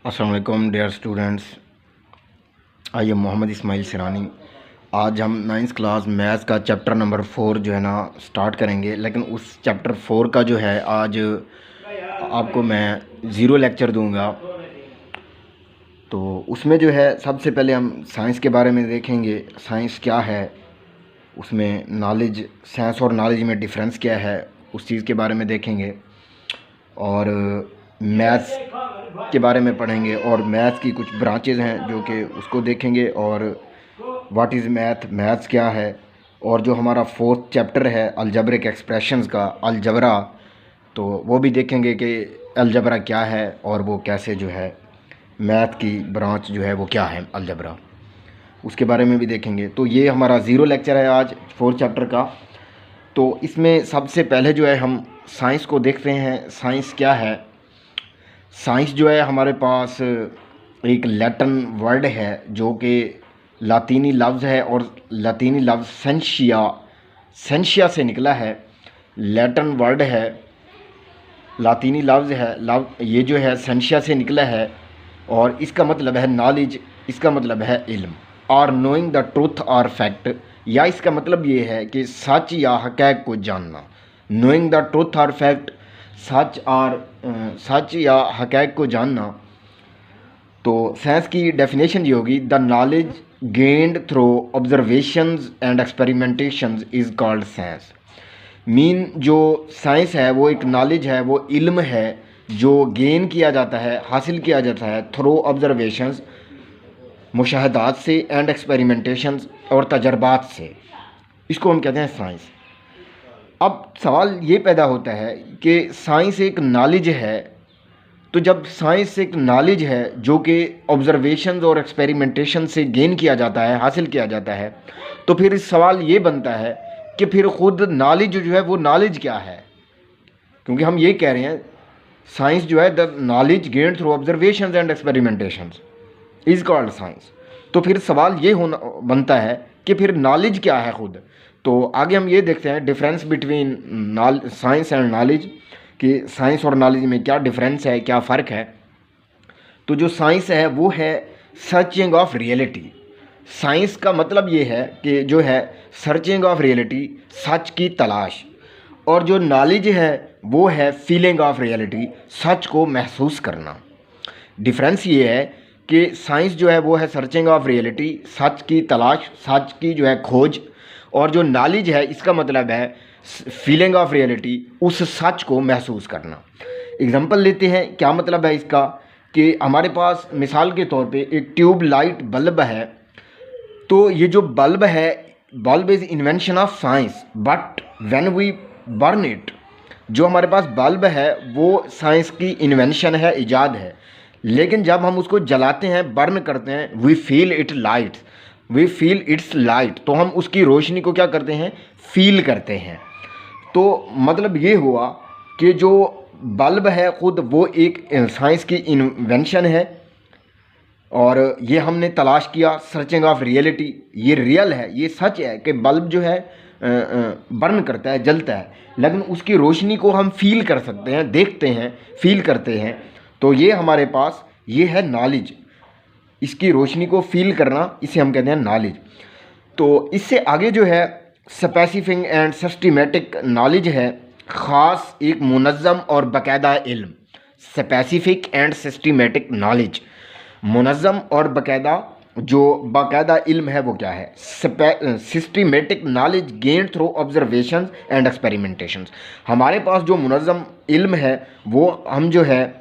अस्सलाम वालेकुम dear students. I am Mohammad Ismail Sirani. आज हम 9th क्लास मैथ्स का चैप्टर नंबर 4 जो है ना स्टार्ट करेंगे। लेकिन उस चैप्टर 4 का जो है आज आपको मैं ज़ीरो लेक्चर दूंगा। तो उसमें जो है सबसे पहले हम साइंस के बारे में देखेंगे। साइंस क्या है, उसमें नॉलेज, साइंस और नॉलेज में डिफरेंस क्या है, उस चीज़ के बारे में देखेंगे। और मैथ्स के बारे में पढ़ेंगे और मैथ्स की कुछ ब्रांचेज हैं जो कि उसको देखेंगे। और व्हाट इज़ मैथ, मैथ्स क्या है। और जो हमारा 4th चैप्टर है अलजबरिक एक्सप्रेशंस का, अलजबरा, तो वो भी देखेंगे कि अलजबरा क्या है और वो कैसे जो है मैथ की ब्रांच जो है वो क्या है अलजबरा, उसके बारे में भी देखेंगे। तो ये हमारा ज़ीरो लेक्चर है आज 4th चैप्टर का। तो इसमें सबसे पहले जो है हम साइंस को देखते हैं। साइंस क्या है। साइंस जो है हमारे पास एक लैटिन वर्ड है जो कि लातीनी लफ्ज़ है और लातीनी लफ्ज़ सेंशिया से निकला है। लैटिन वर्ड है, लातीनी लफ्ज़ है, ये जो है सेंशिया से निकला है और इसका मतलब है नॉलेज, इसका मतलब है इल्म। और नोइंग द ट्रूथ और फैक्ट, या इसका मतलब ये है कि सच या हक़ैक़ को जानना। नोइंग द ट्रूथ और फैक्ट, सच या हक़ैक़ को जानना। तो साइंस की डेफिनेशन ये होगी, the knowledge gained through observations and experimentations is called science. Mean जो साइंस है वो एक नॉलेज है, वो इल्म है जो गेन किया जाता है, हासिल किया जाता है थ्रू ऑब्जर्वेशंस, मुशाहदात से, एंड एक्सपेरिमेंटेशंस, और तजर्बात से। इसको हम कहते हैं साइंस। अब सवाल ये पैदा होता है कि साइंस एक नॉलेज है, तो जब साइंस एक नॉलेज है जो कि ऑब्जर्वेशंस और एक्सपेरिमेंटेशन से गेन किया जाता है, हासिल किया जाता है, तो फिर इस सवाल ये बनता है कि फिर ख़ुद नॉलेज जो है वो नॉलेज क्या है। क्योंकि हम ये कह रहे हैं साइंस जो है the knowledge gain through observations and experimentations is called science. तो फिर सवाल ये होना बनता है कि फिर नॉलेज क्या है ख़ुद। तो आगे हम ये देखते हैं difference between science and knowledge, कि साइंस और नॉलेज में क्या डिफरेंस है, क्या फ़र्क है। तो जो साइंस है वो है सर्चिंग ऑफ रियलिटी। साइंस का मतलब ये है कि जो है सर्चिंग ऑफ रियलिटी, सच की तलाश। और जो नॉलेज है वो है फीलिंग ऑफ रियलिटी, सच को महसूस करना। डिफरेंस ये है कि साइंस जो है वो है सर्चिंग ऑफ रियलिटी, सच की तलाश, सच की जो है खोज। और जो नॉलेज है इसका मतलब है फीलिंग ऑफ रियलिटी, उस सच को महसूस करना। एग्जांपल लेते हैं, क्या मतलब है इसका, कि हमारे पास मिसाल के तौर पे एक ट्यूब लाइट बल्ब है। तो ये जो बल्ब है, bulb is invention of science, but when we burn it, जो हमारे पास बल्ब है वो साइंस की इन्वेंशन है, इजाद है। लेकिन जब हम उसको जलाते हैं, बर्न करते हैं, वी फील इट्स लाइट, तो हम उसकी रोशनी को क्या करते हैं, फील करते हैं। तो मतलब ये हुआ कि जो बल्ब है ख़ुद वो एक साइंस की इन्वेंशन है और ये हमने तलाश किया, सर्चिंग ऑफ रियलिटी। ये रियल है, ये सच है कि बल्ब जो है बर्न करता है, जलता है, लेकिन उसकी रोशनी को हम फील कर सकते हैं, देखते हैं, फील करते हैं। तो ये हमारे पास ये है नॉलेज, इसकी रोशनी को फील करना, इसे हम कहते हैं नॉलेज। तो इससे आगे जो है स्पेसिफिक एंड सिस्टमेटिक नॉलेज है, ख़ास एक मुनज़्ज़म और बाकायदा इल्म। स्पेसिफिक एंड सिस्टमेटिक नॉलेज, मुनज़्ज़म और जो बाकायदा इल्म है वो क्या है, systematic knowledge gain through observations and experimentations. हमारे पास जो मुनज़्ज़म इल्म है वो हम जो है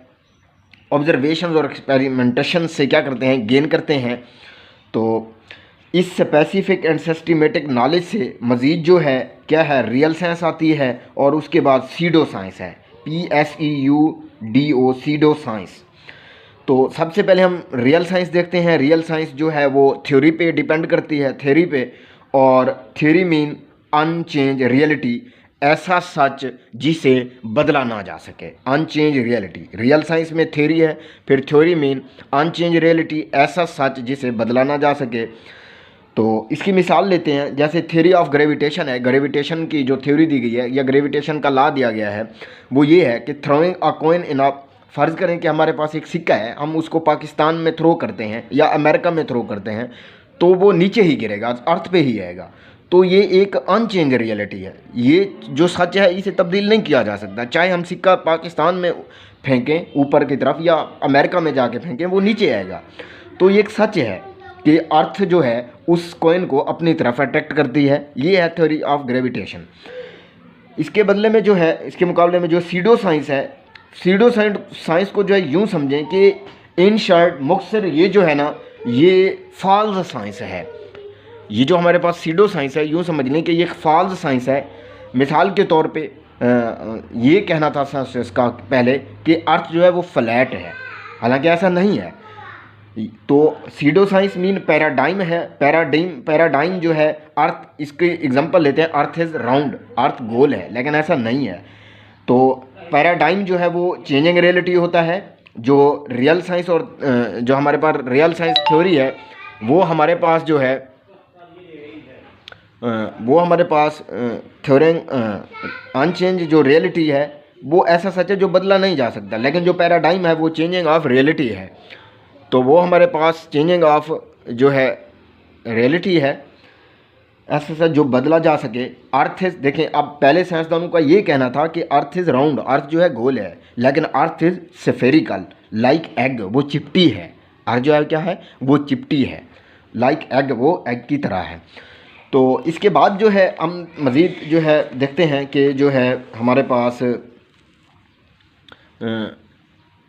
ऑब्जर्वेशंस और एक्सपेरिमेंटेशन से क्या करते हैं, गेन करते हैं। तो इस स्पेसिफिक एंड सिस्टमेटिक नॉलेज से मज़ीद जो है क्या है, रियल साइंस आती है और उसके बाद सीडो साइंस है, PSEUDO, सीडो साइंस। तो सबसे पहले हम रियल साइंस देखते हैं। रियल साइंस जो है वो थ्योरी पे डिपेंड करती है, थ्योरी पे। और थ्योरी मीन अनचेंज रियलिटी, ऐसा सच जिसे बदला ना जा सके, अनचेंज रियलिटी। रियल साइंस में थ्योरी है, फिर थ्योरी मीन अनचेंज रियलिटी, ऐसा सच जिसे बदला ना जा सके। तो इसकी मिसाल लेते हैं, जैसे थ्योरी ऑफ ग्रेविटेशन है। ग्रेविटेशन की जो थ्योरी दी गई है या ग्रेविटेशन का लॉ दिया गया है वो ये है कि थ्रोइंग अ कॉइन इन अ फ़र्ज़ करें कि हमारे पास एक सिक्का है, हम उसको पाकिस्तान में थ्रो करते हैं या अमेरिका में थ्रो करते हैं, तो वो नीचे ही गिरेगा, अर्थ पे ही आएगा। तो ये एक अनचेंज रियलिटी है। ये जो सच है इसे तब्दील नहीं किया जा सकता, चाहे हम सिक्का पाकिस्तान में फेंकें ऊपर की तरफ या अमेरिका में जाके फेंकें, वो नीचे आएगा। तो ये एक सच है कि अर्थ जो है उस कॉइन को अपनी तरफ अट्रैक्ट करती है। ये है थ्योरी ऑफ ग्रेविटेशन। इसके बदले में जो है, इसके मुकाबले में जो सीडो साइंस है, सीडो साइंस को जो है यूँ समझें कि इन शॉर्ट मुख्तसर ये जो है ना, ये फॉल्स साइंस है। ये जो हमारे पास सीडो साइंस है, यूँ समझ लें कि ये एक फॉल्स साइंस है। मिसाल के तौर पे ये कहना था इसका पहले कि अर्थ जो है वो फ्लैट है, हालांकि ऐसा नहीं है। तो सीडो साइंस मीन पैराडाइम है। पैराडाइम जो है अर्थ, इसके एग्जांपल लेते हैं, अर्थ इज़ राउंड, अर्थ गोल है, लेकिन ऐसा नहीं है। तो पैराडाइम जो है वो चेंजिंग रियलिटी होता है। जो रियल साइंस और जो हमारे पास रियल साइंस थ्योरी है, वो हमारे पास जो है वो हमारे पास थ्योरी अनचेंज जो रियलिटी है वो ऐसा सच है जो बदला नहीं जा सकता। लेकिन जो पैराडाइम है वो चेंजिंग ऑफ रियलिटी है। तो वो हमारे पास चेंजिंग ऑफ जो है रियलिटी है, ऐसा सच जो बदला जा सके। अर्थ इज, देखें अब पहले साइंसदानों का ये कहना था कि अर्थ इज़ राउंड, अर्थ जो है गोल है, लेकिन earth is spherical like egg, वो चिपटी है। अर्थ जो है क्या है, वो चिपटी है, लाइक एग, वो एग की तरह है। तो इसके बाद जो है हम मज़ीद जो है देखते हैं कि जो है हमारे पास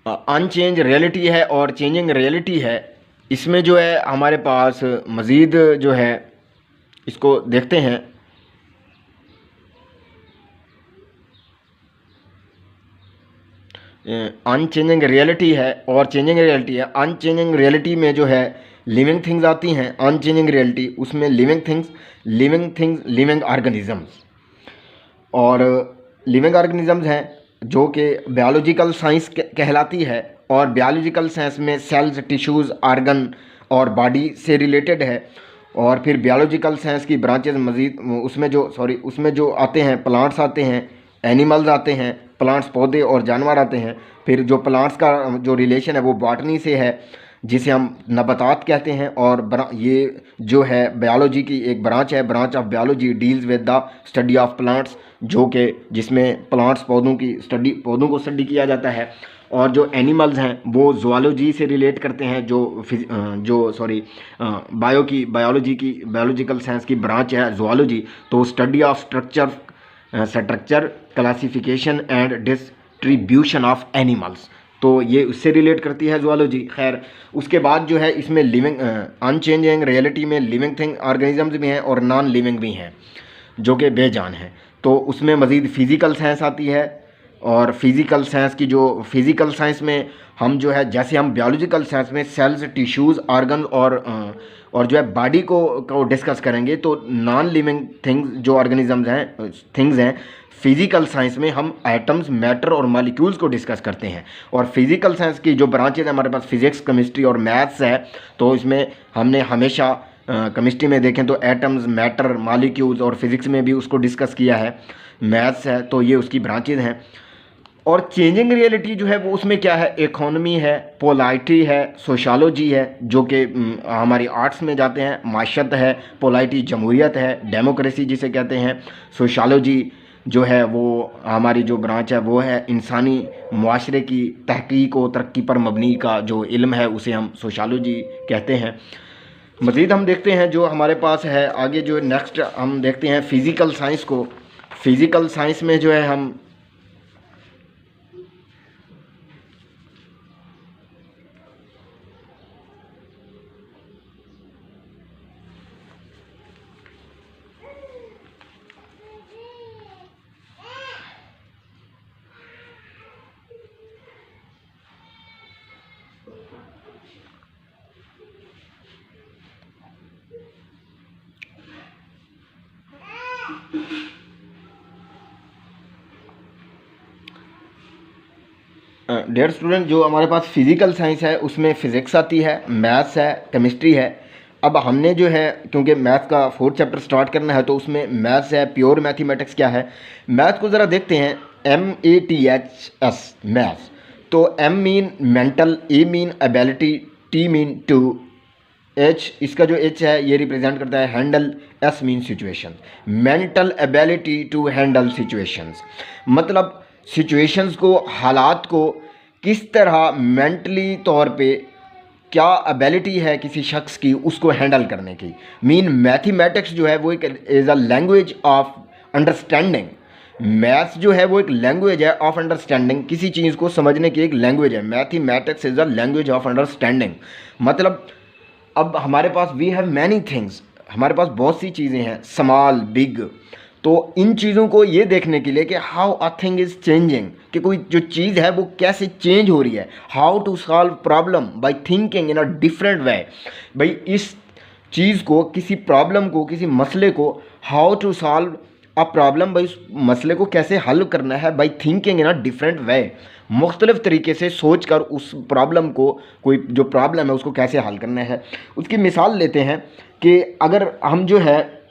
अनचेंज रियलिटी है और चेंजिंग रियलिटी है। इसमें जो है हमारे पास मज़ीद जो है इसको देखते हैं। अनचेंजिंग रियलिटी है और चेंजिंग रियलिटी है। अनचेंजिंग रियलिटी में जो है लिविंग थिंग्स आती हैं। अनचेंजिंग रियलिटी, उसमें लिविंग ऑर्गेनिजम्स और लिविंग ऑर्गेनिजम्स हैं जो कि बायोलॉजिकल साइंस कहलाती है। और बायोलॉजिकल साइंस में सेल्स, टिश्यूज़, आर्गन और बॉडी से रिलेटेड है। और फिर बायोलॉजिकल साइंस की ब्रांचेज मज़ीद उसमें जो आते हैं, प्लांट्स आते हैं, एनिमल्स आते हैं, प्लांट्स पौधे और जानवर आते हैं। फिर जो प्लांट्स का जो रिलेशन है वो बॉटनी से है, जिसे हम नबातात कहते हैं। और ये जो है बायोलॉजी की एक ब्रांच है। Branch of biology deals with the study of plants, जो कि जिसमें प्लांट्स पौधों को स्टडी किया जाता है। और जो एनिमल्स हैं वो ज़ूलॉजी से रिलेट करते हैं, बायोलॉजिकल साइंस की ब्रांच है ज़ूलॉजी। तो study of structure, classification and distribution of animals, तो ये उससे रिलेट करती है ज़ूलॉजी। खैर, उसके बाद जो है इसमें लिविंग अनचेंजिंग रियलिटी में लिविंग थिंग ऑर्गेनिजम्स भी हैं और नॉन लिविंग भी हैं जो कि बेजान हैं। तो उसमें मज़ीद फ़िज़िकल साइंस आती है। और फिज़िकल साइंस में हम जो है, जैसे हम बायोलॉजिकल साइंस में सेल्स, टिश्यूज़, आर्गन और जो है बॉडी को डिस्कस करेंगे, तो नॉन लिविंग थिंग्स जो ऑर्गेनिजम्स हैं, थिंग्स हैं, फिज़िकल साइंस में हम एटम्स, मैटर और मॉलिक्यूल्स को डिस्कस करते हैं। और फिज़िकल साइंस की जो ब्रांचेज हमारे पास फिज़िक्स, केमिस्ट्री और मैथ्स है, तो इसमें हमने हमेशा केमिस्ट्री में देखें तो एटम्स, मैटर, मॉलिक्यूल्स, और फिज़िक्स में भी उसको डिस्कस किया है, मैथ्स है, तो ये उसकी ब्रांचेज हैं। और चेंजिंग रियलिटी जो है वो उसमें क्या है, इकोनॉमी है, पोलाइटी है, सोशोलॉजी है, जो कि हमारी आर्ट्स में जाते हैं, माशरत है, पोलाइटी जमहूरियत है, डेमोक्रेसी जिसे कहते हैं, सोशोलॉजी जो है वो हमारी जो ब्रांच है वो है इंसानी मुआशरे की तहकीक और तरक्की पर मबनी का जो इल्म है उसे हम सोशोलॉजी कहते हैं। मज़ीद हम देखते हैं जो हमारे पास है आगे, जो नेक्स्ट हम देखते हैं फ़िज़िकल साइंस को। फ़िज़िकल साइंस में जो है हम डेयर स्टूडेंट, जो हमारे पास फ़िज़िकल साइंस है उसमें फ़िज़िक्स आती है, मैथ्स है, केमिस्ट्री है। अब हमने जो है, क्योंकि मैथ्स का 4th चैप्टर स्टार्ट करना है, तो उसमें मैथ्स है, प्योर मैथमेटिक्स क्या है। मैथ को ज़रा देखते हैं, MATHS, मैथ्स। तो M mean mental, A mean ability, T mean to, H इसका जो H है ये रिप्रेजेंट करता है handle, S mean situation. Mental ability to handle situations, मतलब सिचुएशंस को, हालात को किस तरह मेंटली तौर पे क्या एबिलिटी है किसी शख्स की उसको हैंडल करने की। मीन मैथमेटिक्स जो है वो एक is a language of understanding. Maths जो है वो एक लैंग्वेज है ऑफ अंडरस्टैंडिंग, किसी चीज़ को समझने की एक लैंग्वेज है। Mathematics is a language of understanding. मतलब अब हमारे पास वी हैव मैनी थिंग्स, हमारे पास बहुत सी चीज़ें हैं, स्मॉल बिग। तो इन चीज़ों को ये देखने के लिए कि how a thing is changing, कि कोई जो चीज़ है वो कैसे चेंज हो रही है। How to solve problem by thinking in a different way. भाई इस चीज़ को, किसी प्रॉब्लम को, किसी मसले को, how to solve a problem, भाई उस मसले को कैसे हल करना है, by thinking in a different way, मुख्तलिफ़ तरीके से सोच कर उस प्रॉब्लम को, कोई जो प्रॉब्लम है उसको कैसे हल करना है। उसकी मिसाल लेते हैं कि अगर हम जो है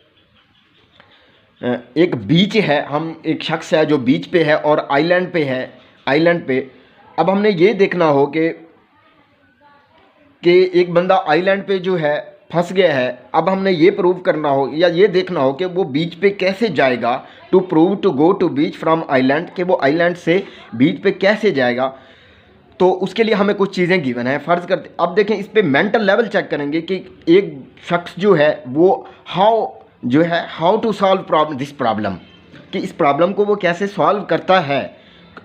एक बीच है, हम एक शख्स है जो बीच पे है और आइलैंड पे है, आइलैंड पे अब हमने ये देखना हो कि एक बंदा आइलैंड पे जो है फंस गया है। अब हमने ये प्रूव करना हो या ये देखना हो कि वो बीच पे कैसे जाएगा, to prove to go to beach from island, कि वो आइलैंड से बीच पे कैसे जाएगा। तो उसके लिए हमें कुछ चीज़ें गिवन है, फ़र्ज़ करते। अब देखें इस पे मेंटल लेवल चेक करेंगे कि एक शख्स जो है वो how to solve problem, this problem, कि इस प्रॉब्लम को वो कैसे सॉल्व करता है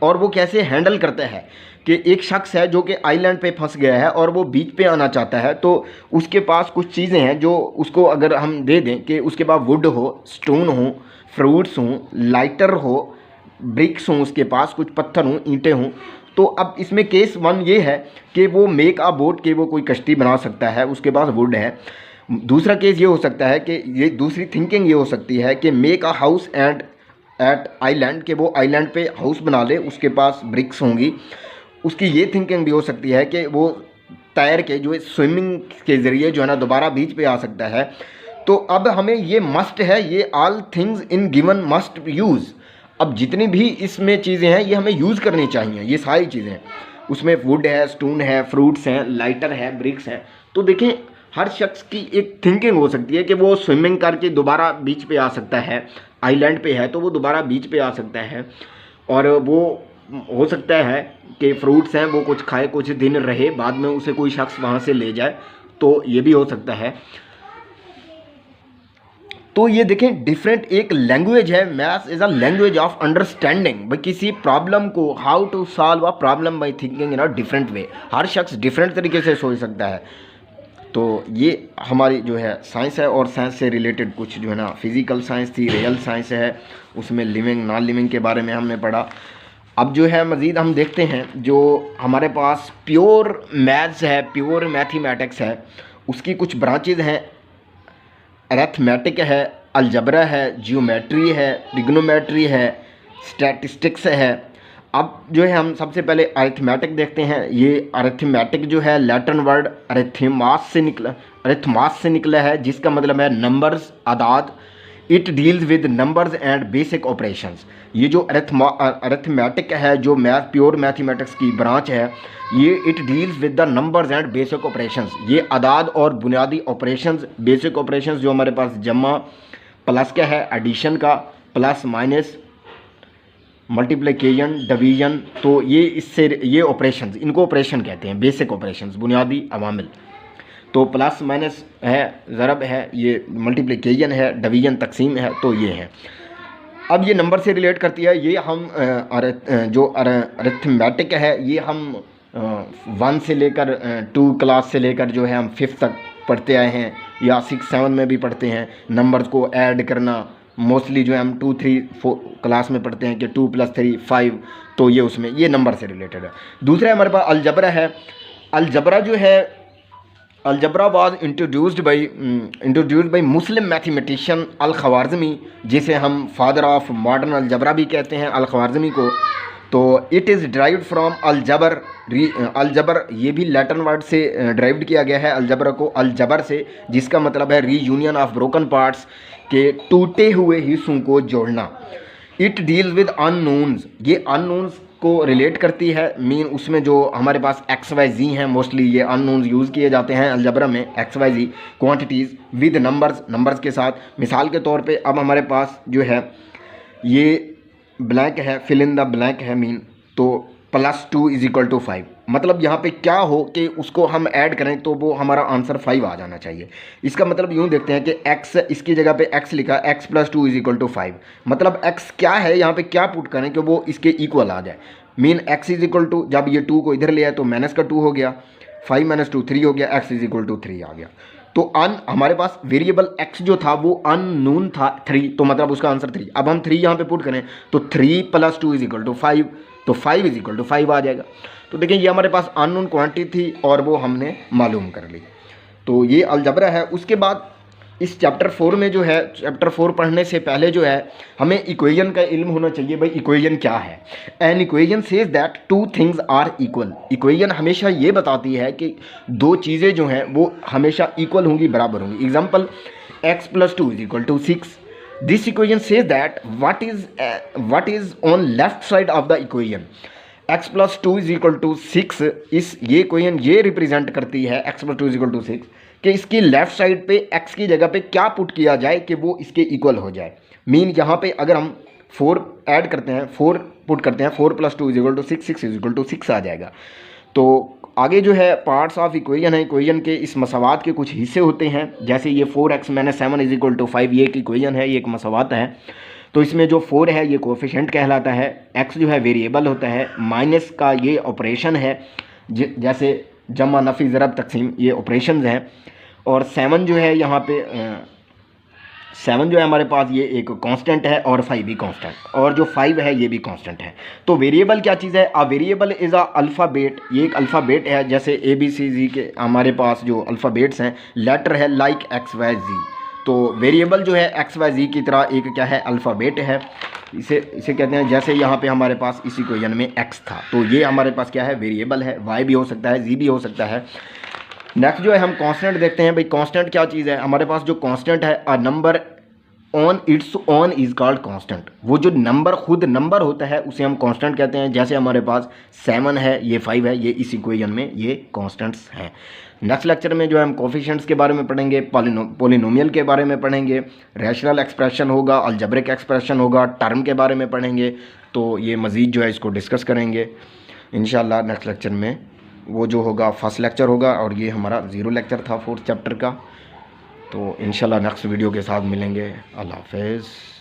और वो कैसे हैंडल करता है। कि एक शख्स है जो कि आइलैंड पे फंस गया है और वो बीच पे आना चाहता है, तो उसके पास कुछ चीज़ें हैं जो उसको अगर हम दे दें कि उसके पास वुड हो, स्टोन हो, फ्रूट्स हों, लाइटर हो, ब्रिक्स हों, उसके पास कुछ पत्थर हों, ईंटें हों। तो अब इसमें केस 1 ये है कि वो मेक अ बोट, कि वो कोई कश्ती बना सकता है, उसके पास वुड है। दूसरा केस ये हो सकता है कि ये दूसरी थिंकिंग ये हो सकती है कि make a house and at island, के वो आइलैंड पे हाउस बना ले, उसके पास ब्रिक्स होंगी। उसकी ये थिंकिंग भी हो सकती है कि वो तैर के जो है स्विमिंग के ज़रिए जो है ना दोबारा बीच पे आ सकता है। तो अब हमें ये मस्ट है, ये all things in given must use. अब जितनी भी इसमें चीज़ें हैं ये हमें यूज़ करनी चाहिए, ये सारी चीज़ें। उसमें वुड है, स्टोन है, फ्रूट्स हैं, लाइटर है, ब्रिक्स हैं। तो देखें हर शख्स की एक थिंकिंग हो सकती है कि वो स्विमिंग करके दोबारा बीच पे आ सकता है, आइलैंड पे है तो वो दोबारा बीच पे आ सकता है। और वो हो सकता है कि फ्रूट्स हैं वो कुछ खाए, कुछ दिन रहे, बाद में उसे कोई शख्स वहाँ से ले जाए, तो ये भी हो सकता है। तो ये देखें डिफरेंट एक लैंग्वेज है। Maths is a language of understanding, भाई किसी प्रॉब्लम को, how to solve a problem by thinking in a different way. हर शख्स डिफरेंट तरीके से सोच सकता है। तो ये हमारी जो है साइंस है, और साइंस से रिलेटेड कुछ जो है ना फिज़िकल साइंस थी, रियल साइंस है, उसमें लिविंग नॉन लिविंग के बारे में हमने पढ़ा। अब जो है मज़ीद हम देखते हैं जो हमारे पास प्योर मैथ्स है, प्योर मैथमेटिक्स है, उसकी कुछ ब्रांचेज हैं। अरिथमेटिक है, अलजबरा है, जियोमेट्री है, ट्रिग्नोमेट्री है, स्टैटिस्टिक्स है। अब जो है हम सबसे पहले अरिथमेटिक देखते हैं। ये अरिथमेटिक जो है लैटिन वर्ड अरिथमास से निकला है, जिसका मतलब है नंबर्स, आदाद। It deals with numbers and basic operations. ये जो अरिथमेटिक है, जो प्योर मैथमेटिक्स की ब्रांच है, ये it deals with the numbers and basic operations. ये आदाद और बुनियादी ऑपरेशंस, बेसिक ऑपरेशंस जो हमारे पास जमा प्लस का है, एडिशन का, प्लस माइनस, मल्टीप्लिकेशन, डिवीजन, तो ये ऑपरेशंस, इनको ऑपरेशन कहते हैं, बेसिक ऑपरेशंस, बुनियादी अवामिल। तो प्लस माइनस है, ज़रब है, ये मल्टीप्लिकेशन है, डिवीजन तकसीम है, तो ये है। अब ये नंबर से रिलेट करती है। ये हम जो अरिथमेटिक है ये हम 1 से लेकर 2 क्लास से लेकर जो है हम 5th तक पढ़ते आए हैं, या 6, 7 में भी पढ़ते हैं। नंबर्स को ऐड करना मोस्टली जो है हम 2, 3, 4 क्लास में पढ़ते हैं कि 2 + 3 5। तो ये उसमें ये नंबर से रिलेटेड है। दूसरा हमारे पास अलजबरा है। अलजबरा जो है, algebra was introduced by Muslim mathematician Al Khwarizmi, जिसे हम फादर ऑफ मॉडर्न अलजबरा भी कहते हैं, अल ख़वारिज़मी को। तो इट इज़ ड्राइव्ड फ्रॉम अलजबर। अलजबर ये भी लैटिन वर्ड से ड्राइव्ड किया गया है, अलजबरा को, अलजबर से, जिसका मतलब है रीयूनियन ऑफ ब्रोकन पार्ट्स, के टूटे हुए हिस्सों को जोड़ना। It deals with unknowns. ये अननोन्स को रिलेट करती है, मीन उसमें जो हमारे पास एक्स वाई जी हैं, मोस्टली ये अननोन्स यूज़ किए जाते हैं अलजबरा में, x y z quantities with numbers के साथ। मिसाल के तौर पे अब हमारे पास जो है ये ब्लैंक है, फिल इन द ब्लैंक है मीन, तो +2 = 5, मतलब यहाँ पे क्या हो कि उसको हम ऐड करें तो वो हमारा आंसर 5 आ जाना चाहिए। इसका मतलब यूँ देखते हैं कि x, इसकी जगह पे x लिखा, x + 2 = 5, मतलब x क्या है, यहाँ पे क्या पुट करें कि वो इसके इक्वल आ जाए। मीन x = जब ये 2 को इधर ले आए तो -2 हो गया, 5 - 2 3 हो गया, x = 3 आ गया। तो हमारे पास वेरिएबल x जो था वो अननोन था 3, तो मतलब उसका आंसर 3। अब हम 3 यहाँ पे पुट करें तो 3 + 2 = 5, तो 5 = 5 आ जाएगा। तो देखिए ये हमारे पास अननोन क्वांटिटी थी और वो हमने मालूम कर ली। तो ये अलजबरा है। उसके बाद इस चैप्टर 4 में जो है, चैप्टर 4 पढ़ने से पहले जो है हमें इक्वेशन का इल्म होना चाहिए। भाई इक्वेशन क्या है? An equation says that two things are equal. Equation हमेशा ये बताती है कि दो चीज़ें जो हैं वो हमेशा इक्वल होंगी, बराबर होंगी। Example x + 2 = 6। This equation says that what is on left side of the equation, x + 2 = 6। इस ये इक्वेशन ये रिप्रेजेंट करती है x + 2 = 6 कि इसकी लेफ्ट साइड पे x की जगह पे क्या पुट किया जाए कि वो इसके इक्वल हो जाए। मीन यहाँ पे अगर हम 4 ऐड करते हैं, 4 पुट करते हैं, 4 + 2 = 6, 6 = 6 आ जाएगा। तो आगे जो है पार्ट्स ऑफ इक्वेशन है, इक्वेशन के इस मसावात के कुछ हिस्से होते हैं, जैसे ये 4x - 7 = 5, ये एक इक्वेशन है, ये एक मसावात है। तो इसमें जो 4 है ये कोएफिशिएंट कहलाता है, x जो है वेरिएबल होता है, माइनस का ये ऑपरेशन है, जैसे जमा, नफ़ी, ज़रब, तकसीम, ये ऑपरेशंस हैं। और 7 जो है यहाँ पे 7 जो है हमारे पास ये एक कांस्टेंट है और 5 भी कांस्टेंट, और जो 5 है ये भी कांस्टेंट है। तो वेरिएबल क्या चीज़ है? A variable is a alphabet. ये एक अल्फ़ाबेट है, जैसे ABCD के हमारे पास जो अल्फ़ाबेट्स हैं, लेटर है लाइक XYZ। तो वेरिएबल जो है XYZ की तरह एक क्या है, अल्फ़ाबेट है। इसे कहते हैं, जैसे यहाँ पे हमारे पास इस इक्वेशन में x था, तो ये हमारे पास क्या है, वेरिएबल है। y भी हो सकता है, z भी हो सकता है। नेक्स्ट जो है हम कांस्टेंट देखते हैं। भाई कांस्टेंट क्या चीज़ है? हमारे पास जो कांस्टेंट है, a number on it's on is called constant. वो जो नंबर खुद नंबर होता है उसे हम कांस्टेंट कहते हैं। जैसे हमारे पास 7 है, ये 5 है, ये इस इक्वेशन में ये कांस्टेंट्स हैं। नेक्स्ट लेक्चर में जो है हम कोफिशिएंट्स के बारे में पढ़ेंगे, पॉलिनोमियल के बारे में पढ़ेंगे, रैशनल एक्सप्रेशन होगा, अलजेब्रिक एक्सप्रेशन होगा, टर्म के बारे में पढ़ेंगे। तो ये मज़ीद जो है इसको डिस्कस करेंगे इंशाल्लाह नेक्स्ट लेक्चर में। वो जो होगा फर्स्ट लेक्चर होगा, और ये हमारा 0 लेक्चर था 4th चैप्टर का। तो इंशाल्लाह नेक्स्ट वीडियो के साथ मिलेंगे। अल्लाह हाफ़िज़।